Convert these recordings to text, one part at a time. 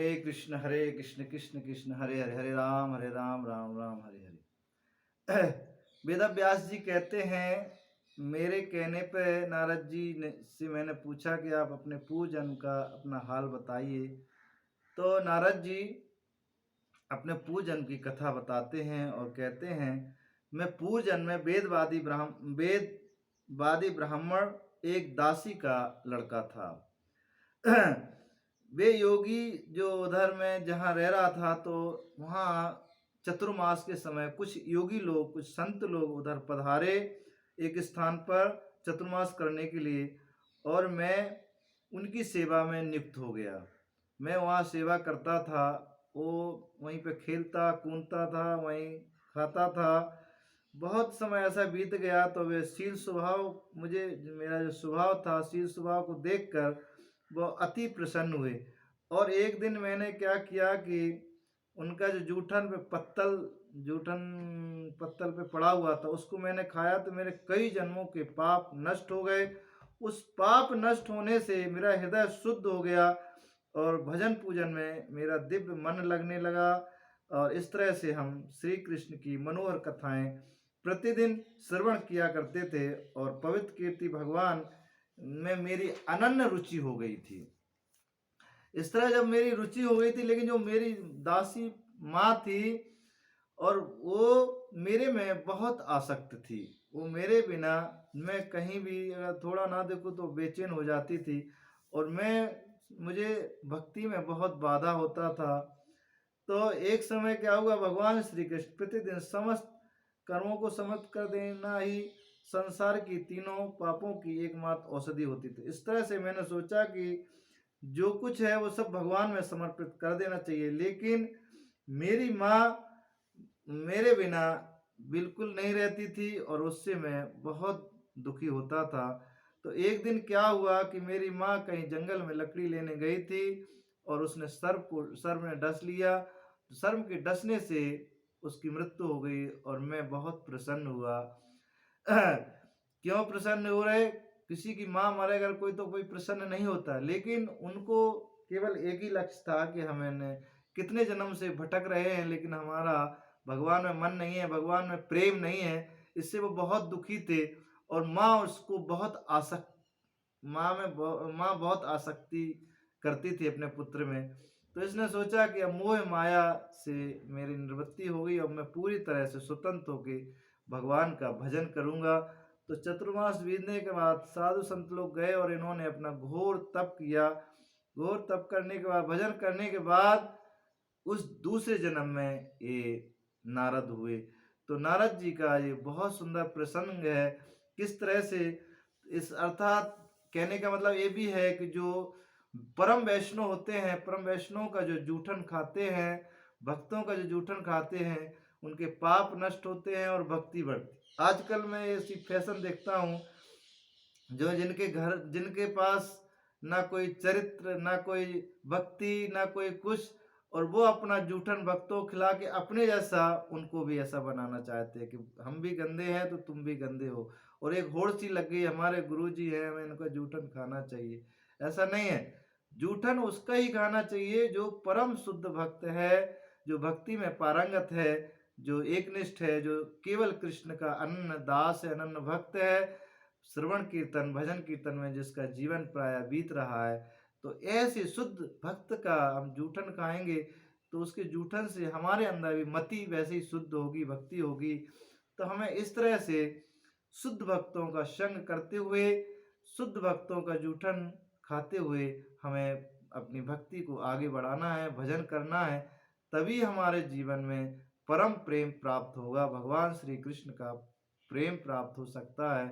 हरे कृष्ण कृष्ण कृष्ण हरे हरे, हरे राम राम राम हरे हरे। वेद व्यास जी कहते हैं, मेरे कहने पे नारद जी ने से मैंने पूछा कि आप अपने पूर्व जन्म का अपना हाल बताइए। तो नारद जी अपने पूर्व जन्म की कथा बताते हैं और कहते हैं, मैं पूर्व जन्म में वेदवादी ब्राह्मण एक दासी का लड़का था। वे योगी जो उधर में जहाँ रह रहा था, तो वहाँ चतुर्मास के समय कुछ योगी लोग, कुछ संत लोग उधर पधारे एक स्थान पर चतुर्मास करने के लिए, और मैं उनकी सेवा में नियुक्त हो गया। मैं वहाँ सेवा करता था, वो वहीं पे खेलता कूदता था, वहीं खाता था। बहुत समय ऐसा बीत गया, तो वे शील स्वभाव, मुझे मेरा जो स्वभाव था, शील स्वभाव को देखकर वो अति प्रसन्न हुए। और एक दिन मैंने क्या किया कि उनका जो जूठन पत्तल पे पड़ा हुआ था, उसको मैंने खाया, तो मेरे कई जन्मों के पाप नष्ट हो गए। उस पाप नष्ट होने से मेरा हृदय शुद्ध हो गया और भजन पूजन में मेरा दिव्य मन लगने लगा। और इस तरह से हम श्री कृष्ण की मनोहर कथाएं प्रतिदिन श्रवण किया करते थे, और पवित्र कीर्ति भगवान में मेरी अनन्य रुचि हो गई थी। इस तरह जब मेरी रुचि हो गई थी, लेकिन जो मेरी दासी माँ थी, और वो मेरे में बहुत आसक्त थी। वो मेरे बिना मैं कहीं भी अगर थोड़ा ना देखूं तो बेचैन हो जाती थी, और मुझे भक्ति में बहुत बाधा होता था। तो एक समय क्या हुआ, भगवान श्री कृष्ण प्रतिदिन समस्त कर्मों को समाप्त कर देना ही संसार की तीनों पापों की एकमात्र औषधि होती थी। इस तरह से मैंने सोचा कि जो कुछ है वो सब भगवान में समर्पित कर देना चाहिए। लेकिन मेरी माँ मेरे बिना बिल्कुल नहीं रहती थी, और उससे मैं बहुत दुखी होता था। तो एक दिन क्या हुआ कि मेरी माँ कहीं जंगल में लकड़ी लेने गई थी, और उसने सर्प ने डस लिया। सर्प के डसने से उसकी मृत्यु हो गई, और मैं बहुत प्रसन्न हुआ। क्यों प्रसन्न हो रहे? किसी की माँ मरे अगर कोई, तो कोई प्रसन्न नहीं होता, लेकिन उनको केवल एक ही लक्ष्य था कि हमें कितने जन्म से भटक रहे हैं, लेकिन हमारा भगवान में मन नहीं है, भगवान में प्रेम नहीं है। इससे वो बहुत दुखी थे, और माँ उसको बहुत माँ बहुत आसक्ति करती थी अपने पुत्र में। तो इसने सोचा कि अब मोह माया से मेरी निवृत्ति हो गई, अब मैं पूरी तरह से स्वतंत्र होकर भगवान का भजन करूंगा। तो चतुर्मास बीतने के बाद साधु संत लोग गए, और इन्होंने अपना घोर तप किया। घोर तप करने के बाद, भजन करने के बाद, उस दूसरे जन्म में ये नारद हुए। तो नारद जी का ये बहुत सुंदर प्रसंग है। किस तरह से, इस अर्थात कहने का मतलब ये भी है कि जो परम वैष्णव होते हैं, परम वैष्णव का जो जूठन खाते हैं, भक्तों का जो जूठन खाते हैं, उनके पाप नष्ट होते हैं और भक्ति बढ़ती। आजकल मैं ऐसी फैशन देखता हूँ, जो जिनके पास ना कोई चरित्र, ना कोई भक्ति, ना कोई कुछ, और वो अपना जूठन भक्तों को खिला के अपने जैसा उनको भी ऐसा बनाना चाहते हैं कि हम भी गंदे हैं तो तुम भी गंदे हो। और एक होड़ सी लग गई, हमारे गुरुजी हैं, हमें इनका जूठन खाना चाहिए। ऐसा नहीं है। जूठन उसका ही खाना चाहिए जो परम शुद्ध भक्त है, जो भक्ति में पारंगत है, जो एकनिष्ठ है, जो केवल कृष्ण का अनन्य दास है, अनन्य भक्त है। श्रवण कीर्तन भजन कीर्तन में जिसका जीवन प्राय बीत रहा है, तो ऐसे शुद्ध भक्त का हम जूठन खाएंगे, तो उसके जूठन से हमारे अंदर भी मति वैसे ही शुद्ध होगी, भक्ति होगी। तो हमें इस तरह से शुद्ध भक्तों का संग करते हुए, शुद्ध भक्तों का जूठन खाते हुए हमें अपनी भक्ति को आगे बढ़ाना है, भजन करना है। तभी हमारे जीवन में परम प्रेम प्राप्त होगा, भगवान श्री कृष्ण का प्रेम प्राप्त हो सकता है।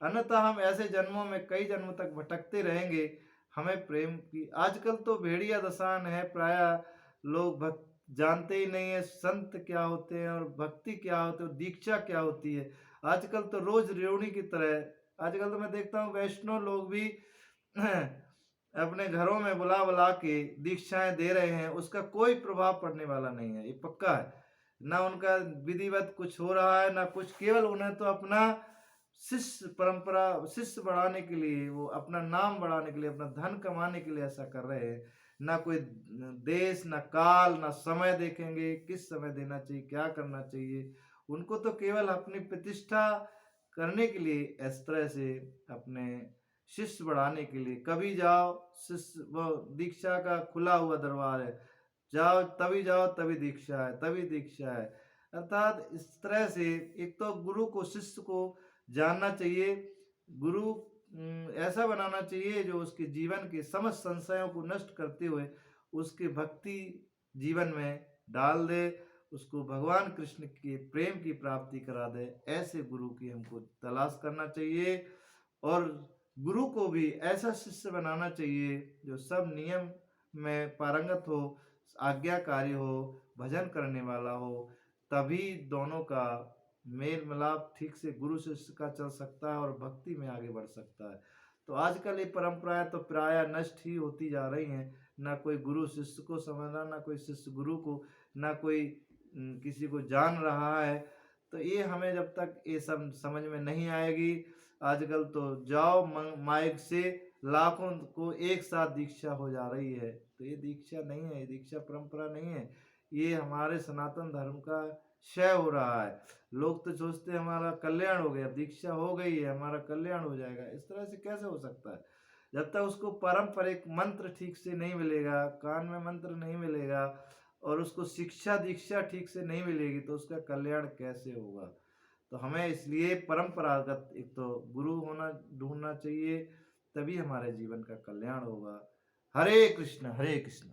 अन्यथा हम ऐसे जन्मों में कई जन्मों तक भटकते रहेंगे। हमें प्रेम की आजकल तो भेड़िया दशान है, प्राय लोग भक्त जानते ही नहीं है संत क्या होते हैं और भक्ति क्या होती है, दीक्षा क्या होती है। आजकल तो रोज रेवड़ी की तरह, आजकल तो मैं देखता हूँ वैष्णव लोग भी अपने घरों में बुला बुला के दीक्षाएं दे रहे हैं, उसका कोई प्रभाव पड़ने वाला नहीं है, ये पक्का है। ना उनका विधिवत कुछ हो रहा है, ना कुछ, केवल उन्हें तो अपना शिष्य परंपरा, शिष्य बढ़ाने के लिए, वो अपना नाम बढ़ाने के लिए, अपना धन कमाने के लिए ऐसा कर रहे हैं। ना कोई देश, ना काल, ना समय देखेंगे, किस समय देना चाहिए, क्या करना चाहिए। उनको तो केवल अपनी प्रतिष्ठा करने के लिए इस तरह से अपने शिष्य बढ़ाने के लिए, कभी जाओ शिष्य वो दीक्षा का खुला हुआ दरबार है, जाओ तभी दीक्षा है, तभी दीक्षा है। अर्थात इस तरह से एक तो गुरु को, शिष्य को जानना चाहिए। गुरु ऐसा बनाना चाहिए जो उसके जीवन के समस्त संशयों को नष्ट करते हुए उसके भक्ति जीवन में डाल दे, उसको भगवान कृष्ण के प्रेम की प्राप्ति करा दे। ऐसे गुरु की हमको तलाश करना चाहिए और गुरु को भी ऐसा शिष्य बनाना चाहिए जो सब नियम में पारंगत हो, आज्ञाकारी हो, भजन करने वाला हो। तभी दोनों का मेल मिलाप ठीक से गुरु शिष्य का चल सकता है और भक्ति में आगे बढ़ सकता है। तो आजकल ये परंपराएं तो प्राय नष्ट ही होती जा रही हैं। ना कोई गुरु शिष्य को समझ रहा, ना कोई शिष्य गुरु को, ना कोई किसी को जान रहा है। तो ये हमें जब तक ये सब समझ में नहीं आएगी, आजकल तो जाओ माइक से लाखों को एक साथ दीक्षा हो जा रही है। तो ये दीक्षा नहीं है, ये दीक्षा परंपरा नहीं है। ये हमारे सनातन धर्म का क्षय हो रहा है। लोग तो सोचते हैं हमारा कल्याण हो गया, दीक्षा हो गई है, हमारा कल्याण हो जाएगा। इस तरह से कैसे हो सकता है? जब तक उसको पारंपरिक मंत्र ठीक से नहीं मिलेगा, कान में मंत्र नहीं मिलेगा और उसको शिक्षा दीक्षा ठीक से नहीं मिलेगी, तो उसका कल्याण कैसे होगा? तो हमें इसलिए परंपरागत एक तो गुरु होना ढूंढना चाहिए, तभी हमारे जीवन का कल्याण होगा। हरे कृष्ण हरे कृष्ण।